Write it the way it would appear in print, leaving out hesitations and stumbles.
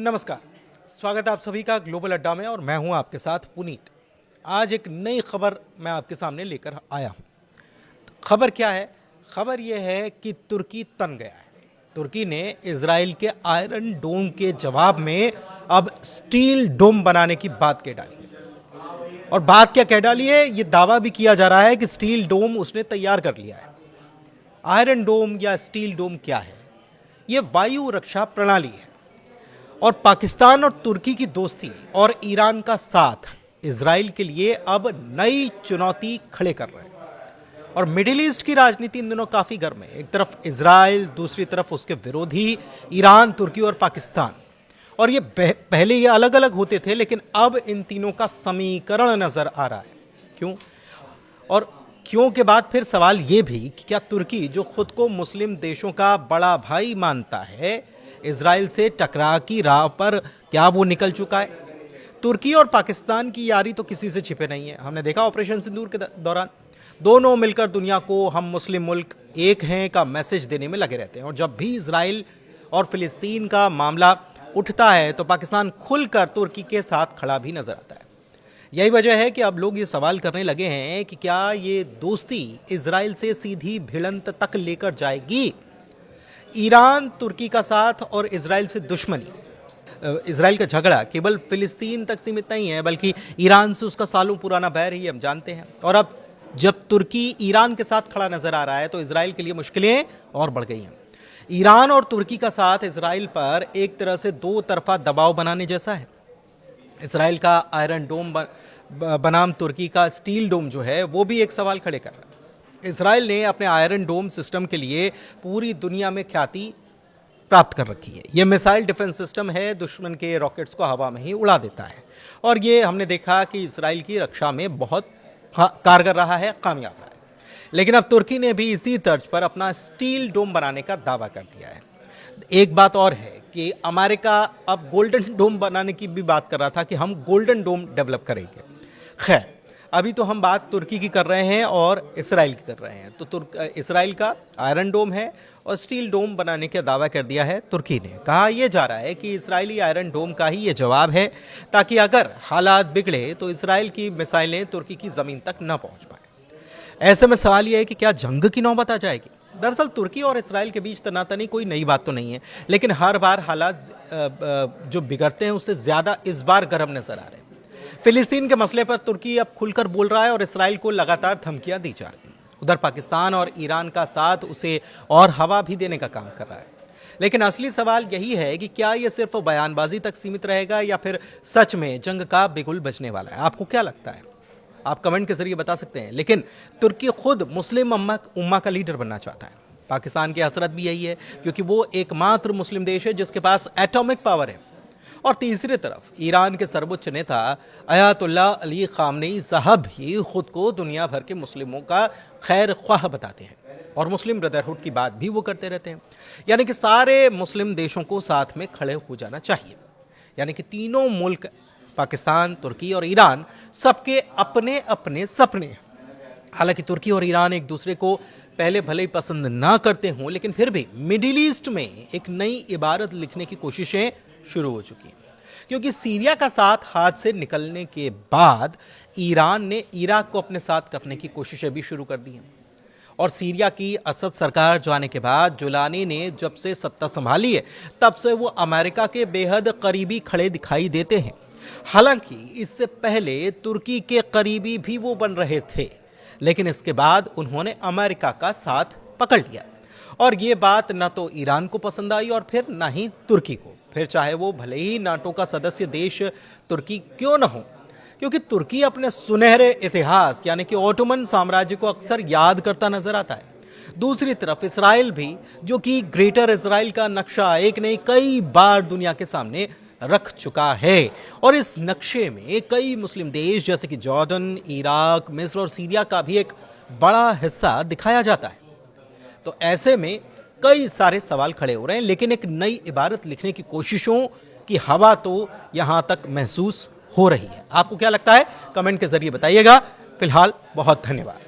नमस्कार, स्वागत है आप सभी का ग्लोबल अड्डा में और मैं हूं आपके साथ पुनीत। आज एक नई खबर मैं आपके सामने लेकर आया हूं। खबर क्या है? खबर यह है कि तुर्की तन गया है। तुर्की ने इजराइल के आयरन डोम के जवाब में अब स्टील डोम बनाने की बात कह डाली है। और बात क्या कह डाली है? ये दावा भी किया जा रहा है कि स्टील डोम उसने तैयार कर लिया है। आयरन डोम या स्टील डोम क्या है? ये वायु रक्षा प्रणाली है और पाकिस्तान और तुर्की की दोस्ती और ईरान का साथ इजराइल के लिए अब नई चुनौती खड़े कर रहे हैं। और मिडिल ईस्ट की राजनीति इन दिनों काफी गर्म है। एक तरफ इजराइल, दूसरी तरफ उसके विरोधी ईरान, तुर्की और पाकिस्तान। और ये पहले ये अलग अलग होते थे, लेकिन अब इन तीनों का समीकरण नजर आ रहा है। क्यों? और क्यों के बाद फिर सवाल ये भी कि क्या तुर्की, जो खुद को मुस्लिम देशों का बड़ा भाई मानता है, इजराइल से टकराव की राह पर क्या वो निकल चुका है? तुर्की और पाकिस्तान की यारी तो किसी से छिपे नहीं है। हमने देखा ऑपरेशन सिंदूर के दौरान दोनों मिलकर दुनिया को हम मुस्लिम मुल्क एक हैं का मैसेज देने में लगे रहते हैं। और जब भी इजराइल और फिलिस्तीन का मामला उठता है तो पाकिस्तान खुलकर तुर्की के साथ खड़ा भी नजर आता है। यही वजह है कि अब लोग ये सवाल करने लगे हैं कि क्या ये दोस्ती इजराइल से सीधी भिड़ंत तक लेकर जाएगी? ईरान तुर्की का साथ और इजराइल से दुश्मनी, इजराइल का झगड़ा केवल फिलिस्तीन तक सीमित नहीं है, बल्कि ईरान से उसका सालों पुराना बैर ही हम जानते हैं। और अब जब तुर्की ईरान के साथ खड़ा नजर आ रहा है तो इजराइल के लिए मुश्किलें और बढ़ गई हैं। ईरान और तुर्की का साथ इजराइल पर एक तरह से दो तरफा दबाव बनाने जैसा है। इजराइल का आयरन डोम बनाम तुर्की का स्टील डोम जो है वो भी एक सवाल खड़े कर रहा है। इजराइल ने अपने आयरन डोम सिस्टम के लिए पूरी दुनिया में ख्याति प्राप्त कर रखी है। यह मिसाइल डिफेंस सिस्टम है, दुश्मन के रॉकेट्स को हवा में ही उड़ा देता है। और ये हमने देखा कि इजराइल की रक्षा में बहुत कारगर रहा है, कामयाब रहा है। लेकिन अब तुर्की ने भी इसी तर्ज पर अपना स्टील डोम बनाने का दावा कर दिया है। एक बात और है कि अमेरिका अब गोल्डन डोम बनाने की भी बात कर रहा था कि हम गोल्डन डोम डेवलप करेंगे। खैर, अभी तो हम बात तुर्की की कर रहे हैं और इसराइल की कर रहे हैं। तो इसराइल का आयरन डोम है और स्टील डोम बनाने का दावा कर दिया है तुर्की ने। कहा यह जा रहा है कि इजरायली आयरन डोम का ही ये जवाब है, ताकि अगर हालात बिगड़े तो इसराइल की मिसाइलें तुर्की की जमीन तक न पहुंच पाए। ऐसे में सवाल यह है कि क्या जंग की नौबत आ जाएगी? दरअसल तुर्की और इसराइल के बीच तनातनी कोई नई बात तो नहीं है, लेकिन हर बार हालात जो बिगड़ते हैं उससे ज़्यादा इस बार गर्म नजर आ रहे हैं। फिलिस्तीन के मसले पर तुर्की अब खुलकर बोल रहा है और इसराइल को लगातार धमकियां दी जा रही हैं। उधर पाकिस्तान और ईरान का साथ उसे और हवा भी देने का काम कर रहा है। लेकिन असली सवाल यही है कि क्या यह सिर्फ बयानबाजी तक सीमित रहेगा या फिर सच में जंग का बिगुल बजने वाला है? आपको क्या लगता है? आप कमेंट के जरिए बता सकते हैं। लेकिन तुर्की खुद मुस्लिम उम्मा का लीडर बनना चाहता है। पाकिस्तान की हसरत भी यही है, क्योंकि वो एकमात्र मुस्लिम देश है जिसके पास एटॉमिक पावर है। और तीसरी तरफ ईरान के सर्वोच्च नेता अयातुल्लाह अली खामनेई साहब भी खुद को दुनिया भर के मुस्लिमों का खैर ख्वाह बताते हैं और मुस्लिम ब्रदरहुड की बात भी वो करते रहते हैं। यानी कि सारे मुस्लिम देशों को साथ में खड़े हो जाना चाहिए। यानी कि तीनों मुल्क, पाकिस्तान, तुर्की और ईरान, सबके अपने अपने सपने। हालांकि तुर्की और ईरान एक दूसरे को पहले भले ही पसंद ना करते हों, लेकिन फिर भी मिडिल ईस्ट में एक नई इबारत लिखने की कोशिशें शुरू हो चुकी हैं। क्योंकि सीरिया का साथ हाथ से निकलने के बाद ईरान ने इराक को अपने साथ करने की कोशिशें भी शुरू कर दी हैं। और सीरिया की असद सरकार जो आने के बाद जुलानी ने जब से सत्ता संभाली है, तब से वो अमेरिका के बेहद करीबी खड़े दिखाई देते हैं। हालांकि इससे पहले तुर्की के करीबी भी वो बन रहे थे, लेकिन इसके बाद उन्होंने अमेरिका का साथ पकड़ लिया। और ये बात ना तो ईरान को पसंद आई और फिर ना ही तुर्की को, फिर चाहे वो भले ही नाटो का सदस्य देश तुर्की क्यों ना हो। क्योंकि तुर्की अपने सुनहरे इतिहास यानी कि ओटोमन साम्राज्य को अक्सर याद करता नजर आता है। दूसरी तरफ इसराइल भी, जो कि ग्रेटर इसराइल का नक्शा एक नहीं कई बार दुनिया के सामने रख चुका है। और इस नक्शे में कई मुस्लिम देश जैसे कि जॉर्डन, इराक, मिस्र और सीरिया का भी एक बड़ा हिस्सा दिखाया जाता है। तो ऐसे में कई सारे सवाल खड़े हो रहे हैं, लेकिन एक नई इबारत लिखने की कोशिशों की हवा तो यहां तक महसूस हो रही है। आपको क्या लगता है? कमेंट के जरिए बताइएगा। फिलहाल बहुत धन्यवाद।